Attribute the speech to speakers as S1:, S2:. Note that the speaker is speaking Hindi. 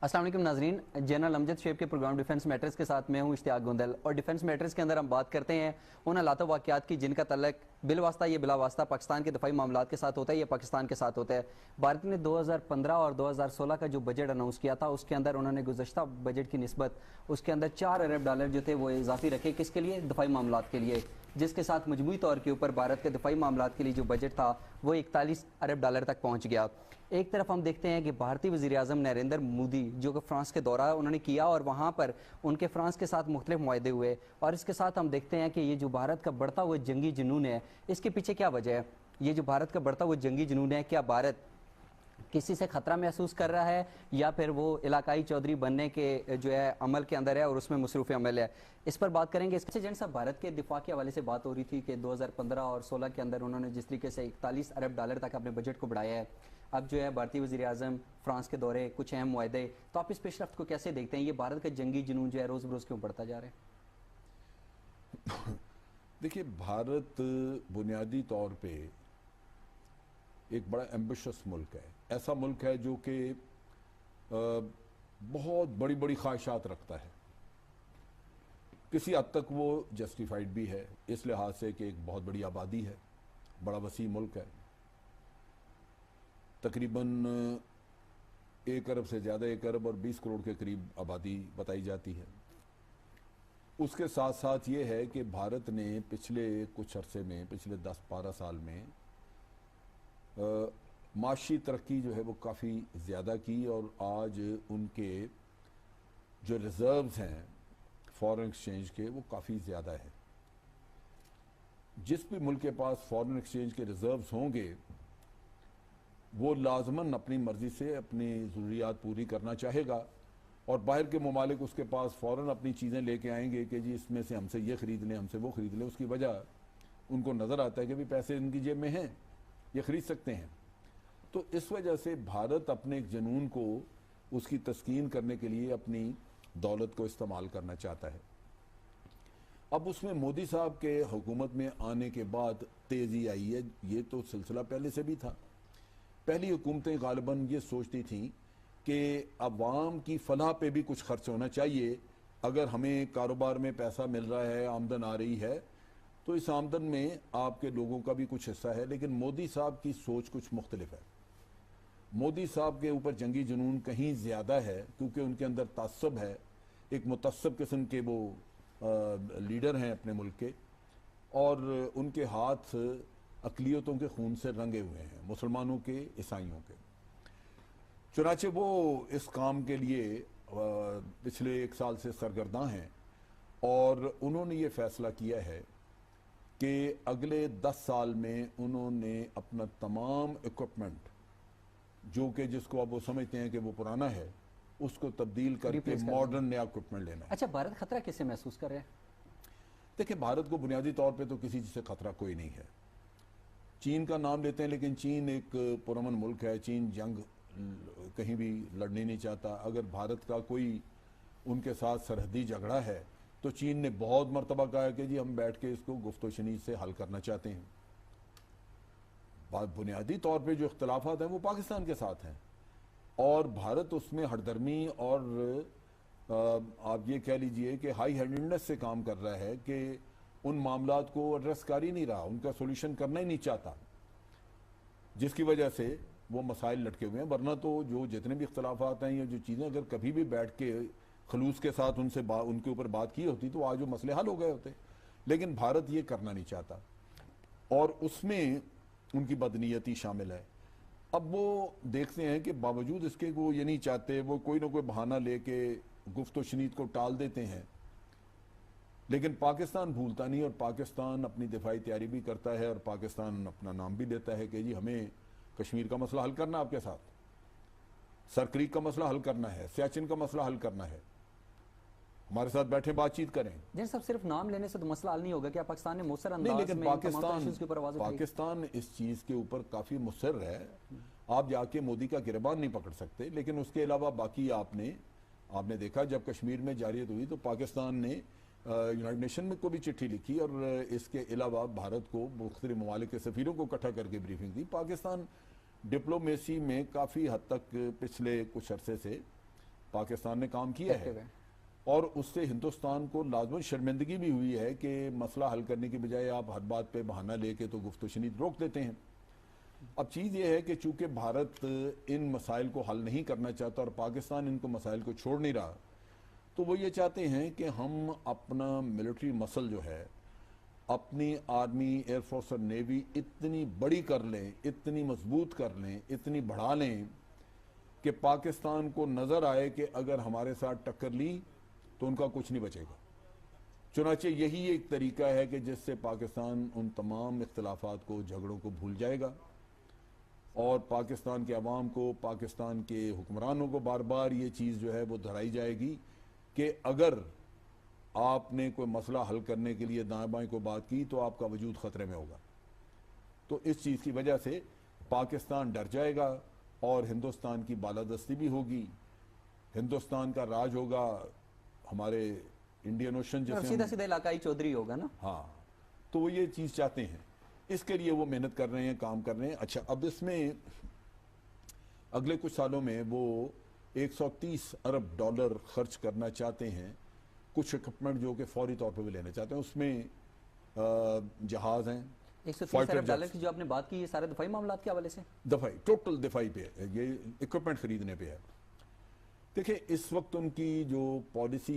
S1: अस्सलाम वालेकुम नाजरीन, जनरल अमजद शेख के प्रोग्राम डिफेंस मैटर्स के साथ मैं हूं इश्तियाक गुंदल। और डिफेंस मैटर्स के अंदर हम बात करते हैं उन हालात वाक़यात की जिनका तल्लक बिलवास्ता ये बिलावास्ता पाकिस्तान के दफ़ाई मामलात के साथ होता है या पाकिस्तान के साथ होता है। भारत ने 2015 और 2016 का जो बजट अनाउंस किया था उसके अंदर उन्होंने गुज़श्ता बजट की निस्बत उसके अंदर $4 अरब जो थे वो इजाफी रखे। किसके लिए? दफ़ाई मामलात के लिए, जिसके साथ मजमूई तौर के ऊपर भारत के दफ़ाई मामलात के लिए जो बजट था वो $41 अरब तक पहुँच गया। एक तरफ हम देखते हैं कि भारतीय वज़ीर आज़म नरेंद्र मोदी जो कि फ्रांस के दौरा उन्होंने किया और वहाँ पर उनके फ्रांस के साथ मुख्तलिफ मुआहदे हुए, और इसके साथ हम देखते हैं कि ये जो भारत का बढ़ता हुआ जंगी जुनून है इसके पीछे क्या वजह है। ये जो भारत का बढ़ता हुआ जंगी जुनून है, क्या भारत किसी से खतरा महसूस कर रहा है या फिर वो इलाकाई चौधरी बनने के जो है अमल के अंदर है और उसमें मसरूफ़ अमल है? इस पर बात करेंगे। इससे जैन साहब, भारत के दिफा के हवाले से बात हो रही थी कि 2015 और 16 के अंदर उन्होंने जिस तरीके से $41 अरब तक अपने बजट को बढ़ाया है, अब जो है भारतीय वज़ीर आज़म फ्रांस के दौरे, कुछ अहम मुआहदे, तो आप इस पेशरफ्त को कैसे देखते हैं? ये भारत का जंगी जुनून जो है रोज़ बरोज़ क्यों बढ़ता जा रहा है?
S2: देखिए, भारत बुनियादी तौर पे एक बड़ा एम्बिशियस मुल्क है। ऐसा मुल्क है जो कि बहुत बड़ी बड़ी ख्वाहिशात रखता है। किसी हद तक वो जस्टिफाइड भी है इस लिहाज से कि एक बहुत बड़ी आबादी है, बड़ा वसी मुल्क है। तकरीबन 1 अरब से ज़्यादा, 1 अरब और 20 करोड़ के करीब आबादी बताई जाती है। उसके साथ साथ ये है कि भारत ने पिछले कुछ अरसे में, पिछले 10-12 साल में माशी तरक्की जो है वो काफ़ी ज़्यादा की, और आज उनके जो रिज़र्व्स हैं फॉरेन एक्सचेंज के वो काफ़ी ज़्यादा है। जिस भी मुल्क के पास फॉरेन एक्सचेंज के रिज़र्व्स होंगे वो लाजमन अपनी मर्ज़ी से अपनी ज़रूरियात पूरी करना चाहेगा, और बाहर के ममालिक उसके पास फ़ौरन अपनी चीज़ें लेके आएंगे कि जी इसमें से हमसे ये ख़रीद लें, हमसे वो ख़रीद लें। उसकी वजह उनको नज़र आता है कि भी पैसे इनकी जेब में हैं, ये ख़रीद सकते हैं। तो इस वजह से भारत अपने एक जुनून को उसकी तस्कीन करने के लिए अपनी दौलत को इस्तेमाल करना चाहता है। अब उसमें मोदी साहब के हुकूमत में आने के बाद तेज़ी आई है। ये तो सिलसिला पहले से भी था। पहली हुकूमतें गालिबन ये सोचती थीं कि अवाम की फलाह पे भी कुछ खर्च होना चाहिए। अगर हमें कारोबार में पैसा मिल रहा है, आमदन आ रही है, तो इस आमदन में आपके लोगों का भी कुछ हिस्सा है। लेकिन मोदी साहब की सोच कुछ मुख्तलिफ है। मोदी साहब के ऊपर जंगी जुनून कहीं ज़्यादा है, क्योंकि उनके अंदर तासब है। एक मुतस्सब किस्म के वो लीडर हैं अपने मुल्क के, और उनके हाथ अक़लियतों के खून से रंगे हुए हैं, मुसलमानों के, ईसाइयों के। चुनाचे वो इस काम के लिए पिछले 1 साल से सरगर्दा हैं, और उन्होंने ये फ़ैसला किया है कि अगले 10 साल में उन्होंने अपना तमाम इक्विपमेंट, जो कि जिसको अब वो समझते हैं कि वो पुराना है, उसको तब्दील करके मॉडर्न नया इक्विपमेंट लेना है।
S1: अच्छा, भारत खतरा किससे महसूस कर रहे हैं?
S2: देखिए, भारत को बुनियादी तौर पे तो किसी चीज़ से खतरा कोई नहीं है। चीन का नाम लेते हैं, लेकिन चीन एक पुरअमन मुल्क है। चीन जंग कहीं भी लड़ने नहीं चाहता। अगर भारत का कोई उनके साथ सरहदी झगड़ा है तो चीन ने बहुत मरतबा कहा है कि जी हम बैठ के इसको गुफ्त शनीद से हल करना चाहते हैं। बुनियादी तौर पे जो इख्तलाफात हैं वो पाकिस्तान के साथ हैं, और भारत उसमें हरदर्मी और आप ये कह लीजिए कि हाई हैंडेडनेस से काम कर रहा है कि उन मामलात को एड्रेस कर ही नहीं रहा, उनका सोल्यूशन करना ही नहीं चाहता, जिसकी वजह से वो मसाइल लटके हुए हैं। वरना तो जो जितने भी इख्तलाफात हैं या जो चीज़ें अगर कभी भी बैठ के खलूस के साथ उनके ऊपर बात की होती तो आज वो मसले हल हो गए होते। लेकिन भारत ये करना नहीं चाहता, और उसमें उनकी बदनीयती शामिल है। अब वो देखते हैं कि बावजूद इसके वो ये नहीं चाहते, वो कोई ना कोई बहाना लेके गुफ्त शनीद को टाल देते हैं। लेकिन पाकिस्तान भूलता नहीं, और पाकिस्तान अपनी दिफाई तैयारी भी करता है, और पाकिस्तान अपना नाम भी देता है कि जी हमें कश्मीर का मसला हल करना, आपके साथ सरक्रीक का मसला हल करना है, सियाचिन का मसला हल करना है, हमारे साथ बैठे बातचीत करें।
S1: जैसे सब सिर्फ नाम लेने से तो मसला हल नहीं होगा। क्या पाकिस्तान ने मुसर अंदाज
S2: नहीं, लेकिन
S1: में
S2: पाकिस्तान इस चीज़ के ऊपर काफ़ी मुसर है। आप जाके मोदी का गिरबान नहीं पकड़ सकते। लेकिन उसके अलावा बाकी आपने देखा, जब कश्मीर में जारियत हुई तो पाकिस्तान ने यूनाइटेड नेशन में को भी चिट्ठी लिखी, और इसके अलावा भारत को मुख्तलिफ ममालिक के सफ़ीरों को इकट्ठा करके ब्रीफिंग दी। पाकिस्तान डिप्लोमेसी में काफ़ी हद तक पिछले कुछ अरसे से पाकिस्तान ने काम किया
S1: Effective
S2: है और उससे हिंदुस्तान को लाजमन शर्मिंदगी भी हुई है कि मसला हल करने की बजाय आप हर बात पे बहाना लेके तो गुफ्तशनीद रोक देते हैं। अब चीज़ ये है कि चूंकि भारत इन मसाइल को हल नहीं करना चाहता और पाकिस्तान इनको मसाइल को छोड़ नहीं रहा, तो वो ये चाहते हैं कि हम अपना मिलिट्री मसल जो है, अपनी आर्मी, एयरफोर्स और नेवी इतनी बड़ी कर लें, इतनी मजबूत कर लें, इतनी बढ़ा लें कि पाकिस्तान को नज़र आए कि अगर हमारे साथ टक्कर ली तो उनका कुछ नहीं बचेगा। चुनाचे यही एक तरीका है कि जिससे पाकिस्तान उन तमाम इख्तलाफात को, झगड़ों को भूल जाएगा और पाकिस्तान के अवाम को, पाकिस्तान के हुक्मरानों को बार बार ये चीज़ जो है वो दोहराई जाएगी कि अगर आपने कोई मसला हल करने के लिए दाएं बाएं को बात की तो आपका वजूद ख़तरे में होगा। तो इस चीज़ की वजह से पाकिस्तान डर जाएगा और हिंदुस्तान की बालादस्ती भी होगी, हिंदुस्तान का राज होगा हमारे इंडियन ओशन
S1: और
S2: जैसे
S1: सीधा सीधा इलाकाई चौधरी होगा ना।
S2: हाँ, तो वो ये चीज़ चाहते हैं, इसके लिए वो मेहनत कर रहे हैं, काम कर रहे हैं। अच्छा, अब इसमें अगले कुछ सालों में वो 130 अरब डॉलर खर्च करना चाहते हैं, कुछ इक्विपमेंट जो कि फौरी तौर पर भी लेना चाहते हैं। उसमें जहाज हैं,
S1: 130 अरब डॉलर की जो आपने बात की, ये सारे दफाई मामलात के हवाले से,
S2: दफाई, टोटल दफाई पे है, ये इक्विपमेंट खरीदने पे है। देखिए, इस वक्त उनकी जो पॉलिसी